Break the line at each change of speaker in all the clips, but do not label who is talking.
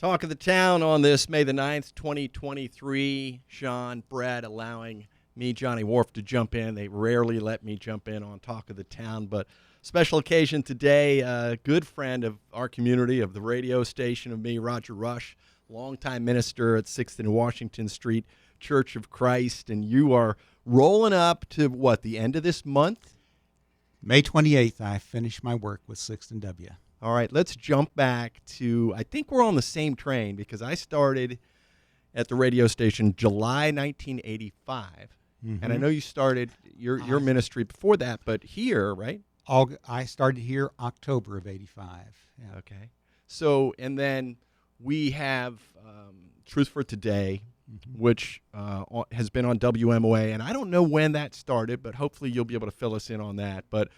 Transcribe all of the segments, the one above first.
Talk of the Town on this May the 9th, 2023. Sean, Brad allowing me, Johnny Wharf, to jump in. They rarely let me jump in on Talk of the Town, but special occasion today. A good friend of our community, of the radio station, of me, Roger Rush, longtime minister at 6th and Washington Street Church of Christ, and you are rolling up to, what, the end of this month?
May 28th, I finished my work with 6th and W.
All right, let's jump back to, I think we're on the same train because I started at the radio station July 1985. Mm-hmm. And I know you started your ministry before that, but here, right?
I started here October of 85.
Yeah. Okay. So, and then we have Truth for Today, which has been on WMOA. And I don't know when that started, but hopefully you'll be able to fill us in on that. But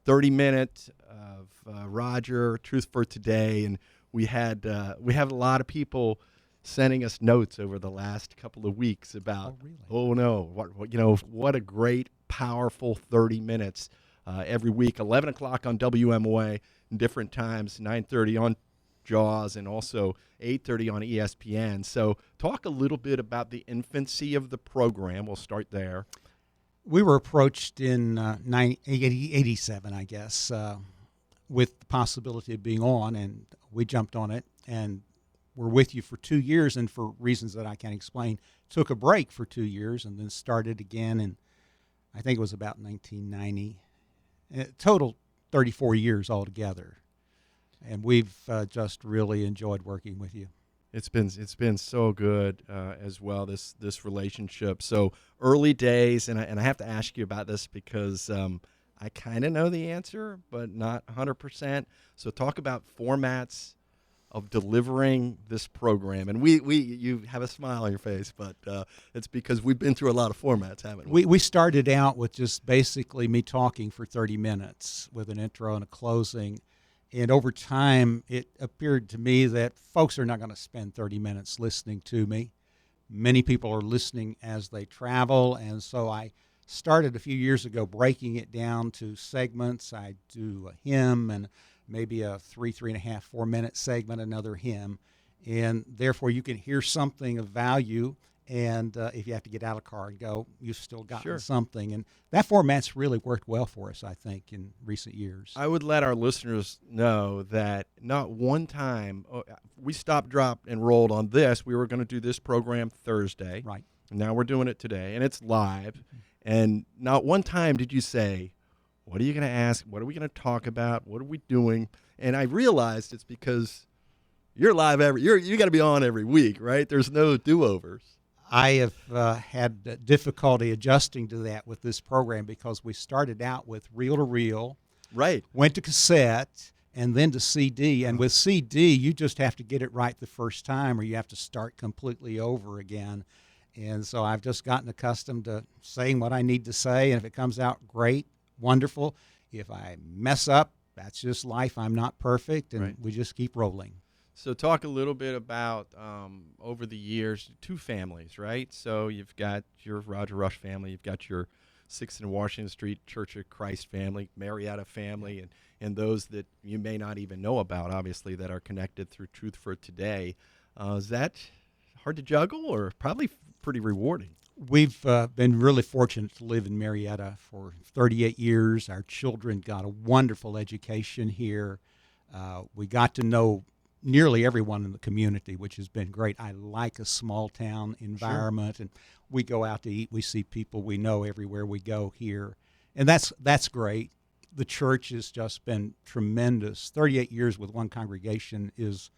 30 minutes of Roger, Truth for Today, and we have a lot of people sending us notes over the last couple of weeks about, what a great, powerful 30 minutes every week, 11 o'clock on WMOA in different times, 9:30 on Jaws, and also 8:30 on ESPN. So talk a little bit about the infancy of the program. We'll start there.
We were approached in 87, I guess, with the possibility of being on, and we jumped on it, and we're with you for 2 years, and for reasons that I can't explain, took a break for 2 years and then started again, and I think it was about 1990. Total 34 years altogether, and we've just really enjoyed working with you.
It's been so good as well, this relationship. So early days, and I have to ask you about this because I kind of know the answer, but not 100%. So talk about formats of delivering this program. And you have a smile on your face, but it's because we've been through a lot of formats, haven't we?
We started out with just basically me talking for 30 minutes with an intro and a closing. And over time, it appeared to me that folks are not going to spend 30 minutes listening to me. Many people are listening as they travel, and so I started a few years ago breaking it down to segments. I do a hymn and maybe a 3.5, 4-minute segment, another hymn, and therefore you can hear something of value. And if you have to get out of the car and go, you've still gotten something. And that format's really worked well for us, I think, in recent years.
I would let our listeners know that not one time, we stopped, dropped, and rolled on this. We were going to do this program Thursday.
Right.
And now we're doing it today, and it's live. Mm-hmm. And not one time did you say, what are you going to ask? What are we going to talk about? What are we doing? And I realized it's because you're live you got to be on every week, right? There's no do-overs.
I have had difficulty adjusting to that with this program because we started out with reel-to-reel,
right?
Went to cassette, and then to CD. And with CD, you just have to get it right the first time, or you have to start completely over again. And so I've just gotten accustomed to saying what I need to say, and if it comes out great, wonderful. If I mess up, that's just life. I'm not perfect, and we just keep rolling.
So talk a little bit about, over the years, two families, right? So you've got your Roger Rush family, you've got your 6th and Washington Street Church of Christ family, Marietta family, and those that you may not even know about, obviously, that are connected through Truth for Today. Is that hard to juggle or probably pretty rewarding?
We've been really fortunate to live in Marietta for 38 years. Our children got a wonderful education here. We got to know nearly everyone in the community, which has been great. I like a small town environment, and we go out to eat. We see people we know everywhere we go here, and that's great. The church has just been tremendous. 38 years with one congregation is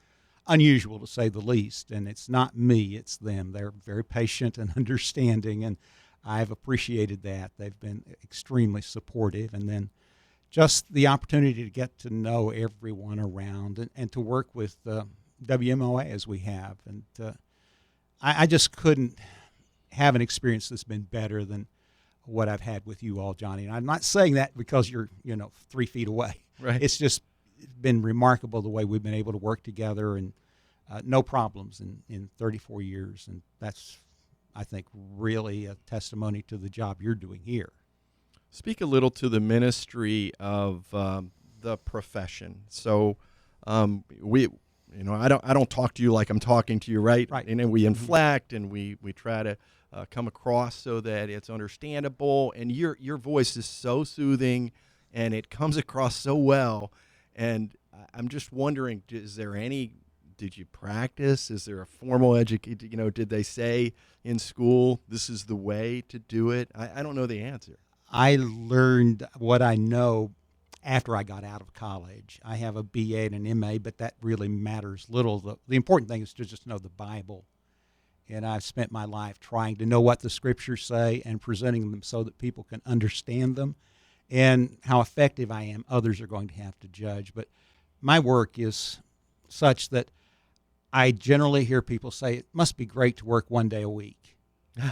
unusual, to say the least, and it's not me, it's them. They're very patient and understanding, and I've appreciated that. They've been extremely supportive, and then just the opportunity to get to know everyone around and to work with WMOA as we have. And I just couldn't have an experience that's been better than what I've had with you all, Johnny. And I'm not saying that because you're 3 feet away.
Right.
It's just been remarkable the way we've been able to work together, and no problems in 34 years. And that's, I think, really a testimony to the job you're doing here.
Speak a little to the ministry of the profession. So I don't talk to you like I'm talking to you, right?
Right.
And then we inflect and we try to come across so that it's understandable. And your voice is so soothing, and it comes across so well. And I'm just wondering, did you practice? Is there a formal education? Did they say in school this is the way to do it? I don't know the answer.
I learned what I know after I got out of college. I have a BA and an MA, but that really matters little. The important thing is to just know the Bible. And I've spent my life trying to know what the scriptures say and presenting them so that people can understand them. And how effective I am, others are going to have to judge. But my work is such that I generally hear people say it must be great to work one day a week,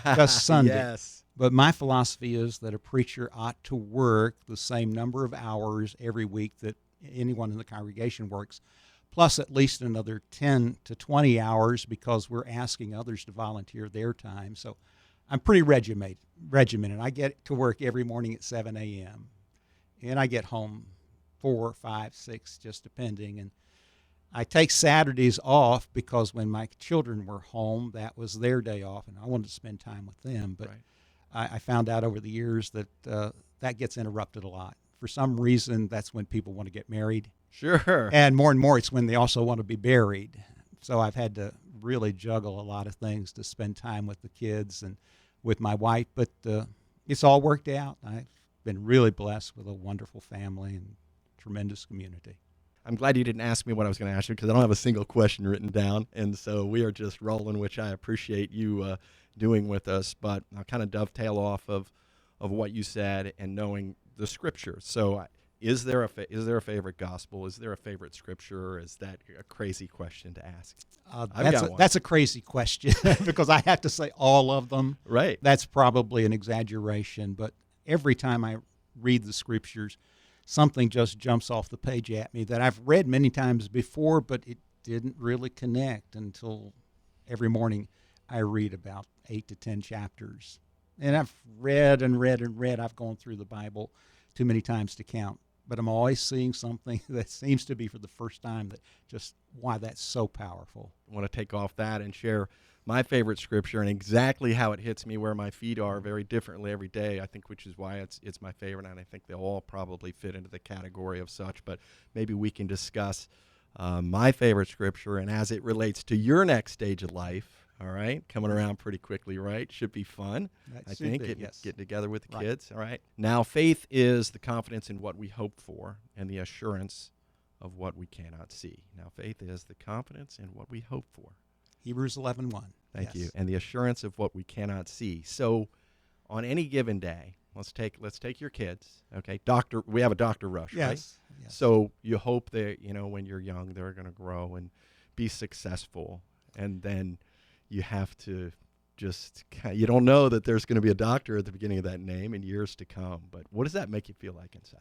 just Sunday.
Yes.
But my philosophy is that a preacher ought to work the same number of hours every week that anyone in the congregation works, plus at least another 10 to 20 hours because we're asking others to volunteer their time. So I'm pretty regimented. I get to work every morning at 7 a.m., and I get home 4, 5, 6, just depending. And I take Saturdays off because when my children were home, that was their day off, and I wanted to spend time with them. But
Right.
I found out over the years that that gets interrupted a lot. For some reason, that's when people want to get married.
Sure.
And more, it's when they also want to be buried. So I've had to really juggle a lot of things to spend time with the kids and with my wife. But it's all worked out. I've been really blessed with a wonderful family and tremendous community.
I'm glad you didn't ask me what I was going to ask you because I don't have a single question written down. And so we are just rolling, which I appreciate you doing with us. But I'll kind of dovetail off of what you said and knowing the scripture. So is there a favorite gospel? Is there a favorite scripture? Or is that a crazy question to ask?
That's a crazy question because I have to say all of them.
Right.
That's probably an exaggeration. But every time I read the scriptures, something just jumps off the page at me that I've read many times before, but it didn't really connect until every morning I read about 8 to 10 chapters. And I've read and read and read. I've gone through the Bible too many times to count. But I'm always seeing something that seems to be for the first time that just why that's so powerful.
I want to take off that and share my favorite scripture and exactly how it hits me where my feet are very differently every day, I think, which is why it's my favorite, and I think they'll all probably fit into the category of such. But maybe we can discuss my favorite scripture and as it relates to your next stage of life, all right? Coming around pretty quickly, right? Should be fun, I think, getting together with the kids, all right? Now, faith is the confidence in what we hope for and the assurance of what we cannot see. Now, faith is the confidence in what we hope for.
Hebrews 11:1.
Thank you. And the assurance of what we cannot see. So on any given day, let's take your kids, okay? We have a doctor rush, right?
Yes.
So you hope that, when you're young, they're going to grow and be successful. And then you have to you don't know that there's going to be a doctor at the beginning of that name in years to come. But what does that make you feel like inside?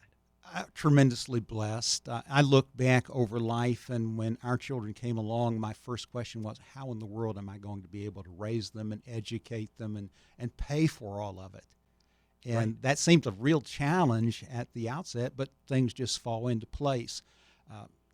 Tremendously blessed. I look back over life, and when our children came along, my first question was, how in the world am I going to be able to raise them and educate them and pay for all of it? And that seemed a real challenge at the outset, but things just fall into place.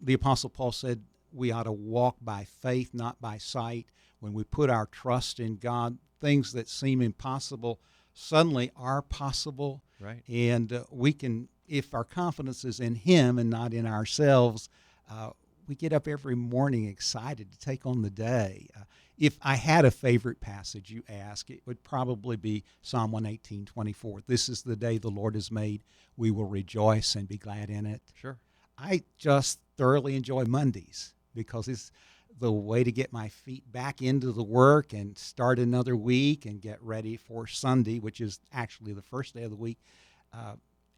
The Apostle Paul said we ought to walk by faith, not by sight. When we put our trust in God, things that seem impossible suddenly are possible.
Right.
And we can, if our confidence is in Him and not in ourselves, we get up every morning excited to take on the day. If I had a favorite passage, you ask, it would probably be Psalm 118:24. This is the day the Lord has made. We will rejoice and be glad in it.
Sure.
I just thoroughly enjoy Mondays because it's the way to get my feet back into the work and start another week and get ready for Sunday, which is actually the first day of the week.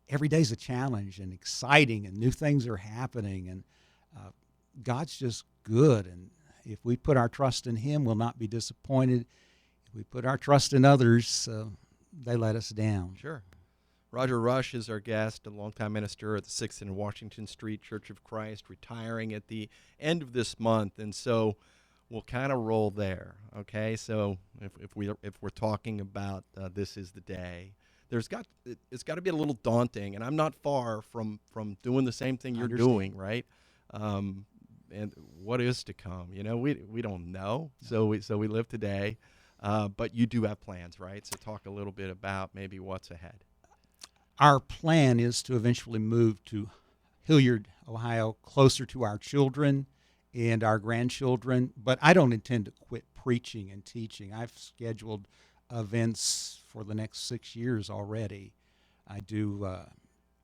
Every day's a challenge and exciting, and new things are happening, and God's just good. And if we put our trust in Him, we'll not be disappointed. If we put our trust in others, they let us down.
Sure. Roger Rush is our guest, a longtime minister at the 6th and Washington Street Church of Christ, retiring at the end of this month, and so we'll kind of roll there. Okay, so if we're talking about this is the day, it's got to be a little daunting, and I'm not far from doing the same thing you're doing, right? and what is to come. We don't know. So we live today. But you do have plans, right? So talk a little bit about maybe what's ahead.
Our plan is to eventually move to Hilliard, Ohio, closer to our children and our grandchildren. But I don't intend to quit preaching and teaching. I've scheduled events for the next 6 years already. I do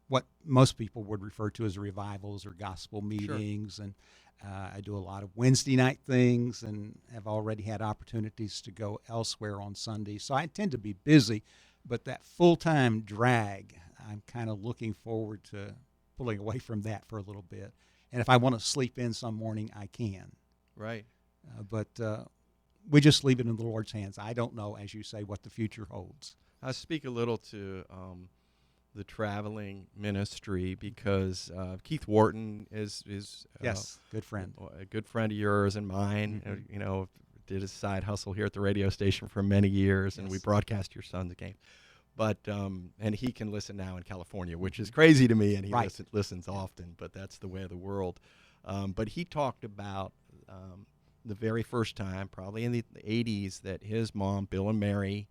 what most people would refer to as revivals or gospel meetings, and I do a lot of Wednesday night things and have already had opportunities to go elsewhere on Sunday. So I tend to be busy, but that full-time drag, I'm kind of looking forward to pulling away from that for a little bit. And if I want to sleep in some morning, I can.
Right.
But we just leave it in the Lord's hands. I don't know, as you say, what the future holds.
I'll speak a little to the traveling ministry because Keith Wharton is
yes, good friend,
a good friend of yours and mine.
Mm-hmm.
Did his side hustle here at the radio station for many years, and
yes.
we broadcast your son's game. But and he can listen now in California, which is crazy to me, and he
right.
listens often. But that's the way of the world. But he talked about the very first time, probably in the 80s, that his mom, Bill and Mary,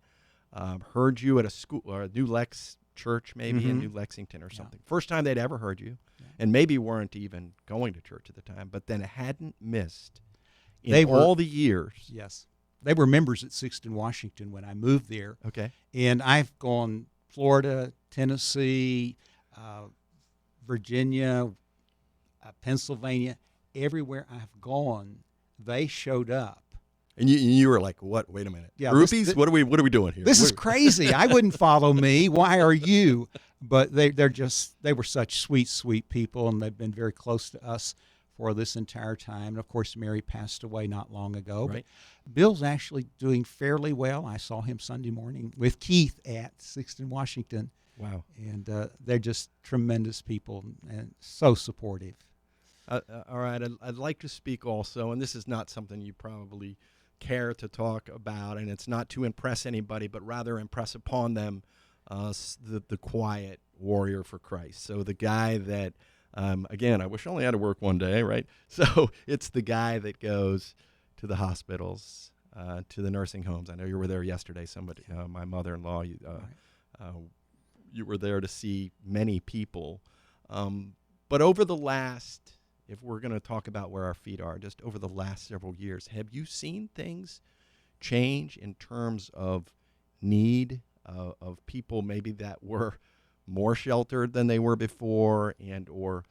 heard you at a school or a New Lex church, maybe in New Lexington or something. First time they'd ever heard you, and maybe weren't even going to church at the time, but then hadn't missed in all the years.
Yes. They were members at Sixton, Washington when I moved there.
Okay.
And I've gone Florida, Tennessee, Virginia, Pennsylvania, everywhere I've gone, they showed up.
And you were like, what? Wait a minute.
Yeah,
groupies? What are we doing here?
This is crazy. I wouldn't follow me. Why are you? But they were such sweet people, and they've been very close to us for this entire time. And of course, Mary passed away not long ago.
Right.
But Bill's actually doing fairly well. I saw him Sunday morning with Keith at Sixton, Washington.
Wow.
And they're just tremendous people and so supportive.
All right. I'd like to speak also, and this is not something you probably care to talk about, and it's not to impress anybody, but rather impress upon them the quiet warrior for Christ. So the guy that, again, I wish I only had to work one day, right? So it's the guy that goes to the hospitals, to the nursing homes. I know you were there yesterday. Somebody, my mother-in-law, you were there to see many people. But over the last, if we're going to talk about where our feet are, just over the last several years, have you seen things change in terms of need of people maybe that were more sheltered than they were before, and or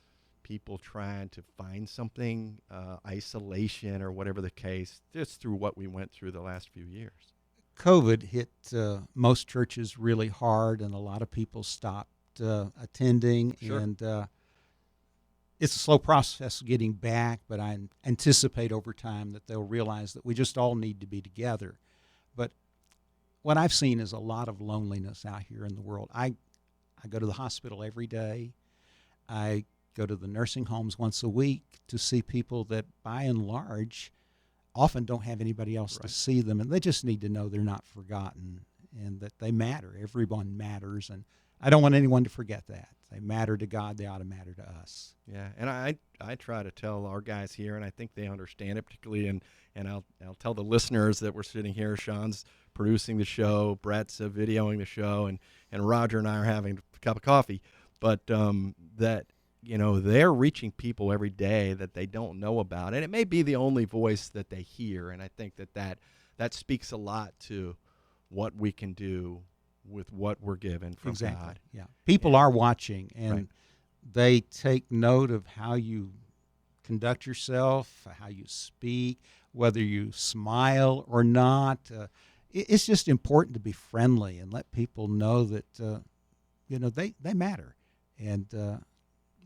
people trying to find something, isolation or whatever the case, just through what we went through the last few years?
COVID hit most churches really hard, and a lot of people stopped attending.
Sure.
And it's a slow process getting back, but I anticipate over time that they'll realize that we just all need to be together. But what I've seen is a lot of loneliness out here in the world. I go to the hospital every day. I go to the nursing homes once a week to see people that, by and large, often don't have anybody else to see them, and they just need to know they're not forgotten and that they matter. Everyone matters, and I don't want anyone to forget that. They matter to God. They ought to matter to us.
Yeah, and I try to tell our guys here, and I think they understand it, particularly, and I'll tell the listeners that we're sitting here. Sean's producing the show, Brett's videoing the show, and Roger and I are having a cup of coffee. But that, they're reaching people every day that they don't know about, and it may be the only voice that they hear. And I think that speaks a lot to what we can do with what we're given from God.
Yeah, people are watching, and they take note of how you conduct yourself, how you speak, whether you smile or not. It's just important to be friendly and let people know that they matter, and a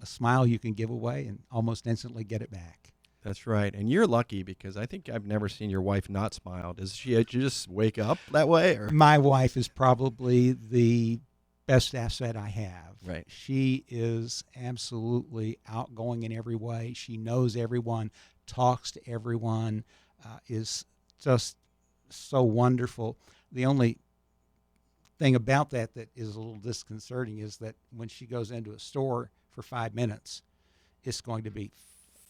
smile you can give away and almost instantly get it back.
That's right. And you're lucky, because I think I've never seen your wife not smile. Does she just wake up that way? Or?
My wife is probably the best asset I have.
Right.
She is absolutely outgoing in every way. She knows everyone, talks to everyone, is just so wonderful. The only thing about that is a little disconcerting is that when she goes into a store for 5 minutes, it's going to be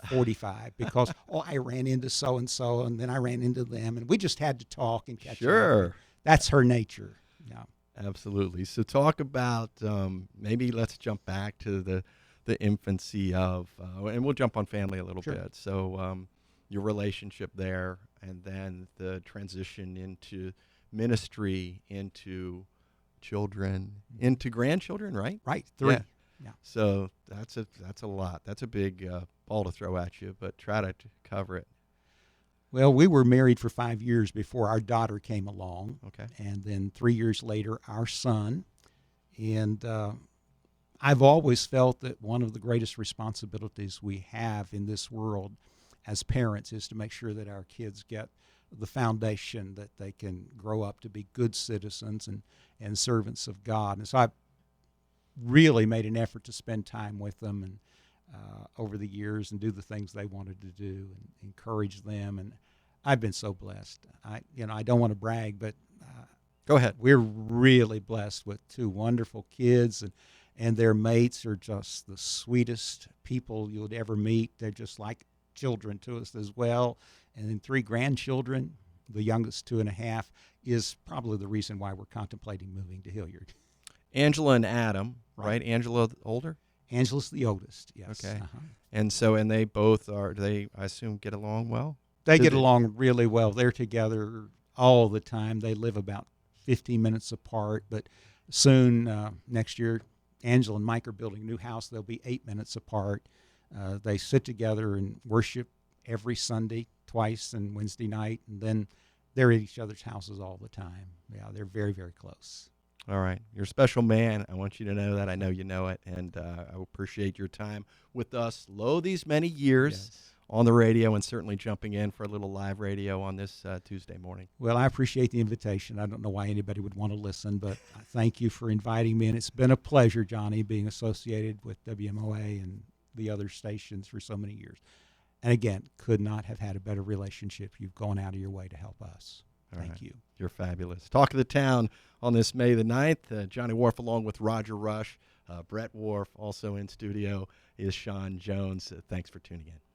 45 because, I ran into so-and-so, and then I ran into them, and we just had to talk and catch up.
Sure.
That's her nature. Yeah.
Absolutely. So talk about maybe let's jump back to the infancy of, and we'll jump on family a little
Sure.
bit. So your relationship there, and then the transition into ministry, into children, into grandchildren, right?
Right. 3.
Yeah.
Yeah.
So that's a lot. That's a big ball to throw at you, but try to cover it.
Well, we were married for 5 years before our daughter came along.
Okay.
And then 3 years later, our son. And I've always felt that one of the greatest responsibilities we have in this world as parents is to make sure that our kids get the foundation that they can grow up to be good citizens and servants of God. And so I've really made an effort to spend time with them and over the years and do the things they wanted to do and encourage them. And I've been so blessed. I don't want to brag, but
Go ahead.
we're really blessed with 2 wonderful kids, and their mates are just the sweetest people you would ever meet. They're just like children to us as well. And then 3 grandchildren, the youngest 2.5, is probably the reason why we're contemplating moving to Hilliard.
Angela and Adam, right?
Right.
Angela older?
Angela's the oldest, yes.
Okay.
Uh-huh.
And so, and they both are, I assume, get along well?
They
Do
get
they?
along really well. They're together all the time. They live about 15 minutes apart, but soon, next year, Angela and Mike are building a new house. They'll be 8 minutes apart. They sit together and worship every Sunday, twice, and Wednesday night, and then they're at each other's houses all the time. Yeah, they're very, very close.
All right. You're a special man. I want you to know that. I know you know it. And I appreciate your time with us these many years
Yes.
on the radio, and certainly jumping in for a little live radio on this Tuesday morning.
Well, I appreciate the invitation. I don't know why anybody would want to listen, but I thank you for inviting me. And it's been a pleasure, Johnny, being associated with WMOA and the other stations for so many years. And again, could not have had a better relationship. You've gone out of your way to help us. Thank you.
You're fabulous. Talk of the Town on this May the 9th. Johnny Wharf along with Roger Rush. Brett Wharf also in studio is Sean Jones. Thanks for tuning in.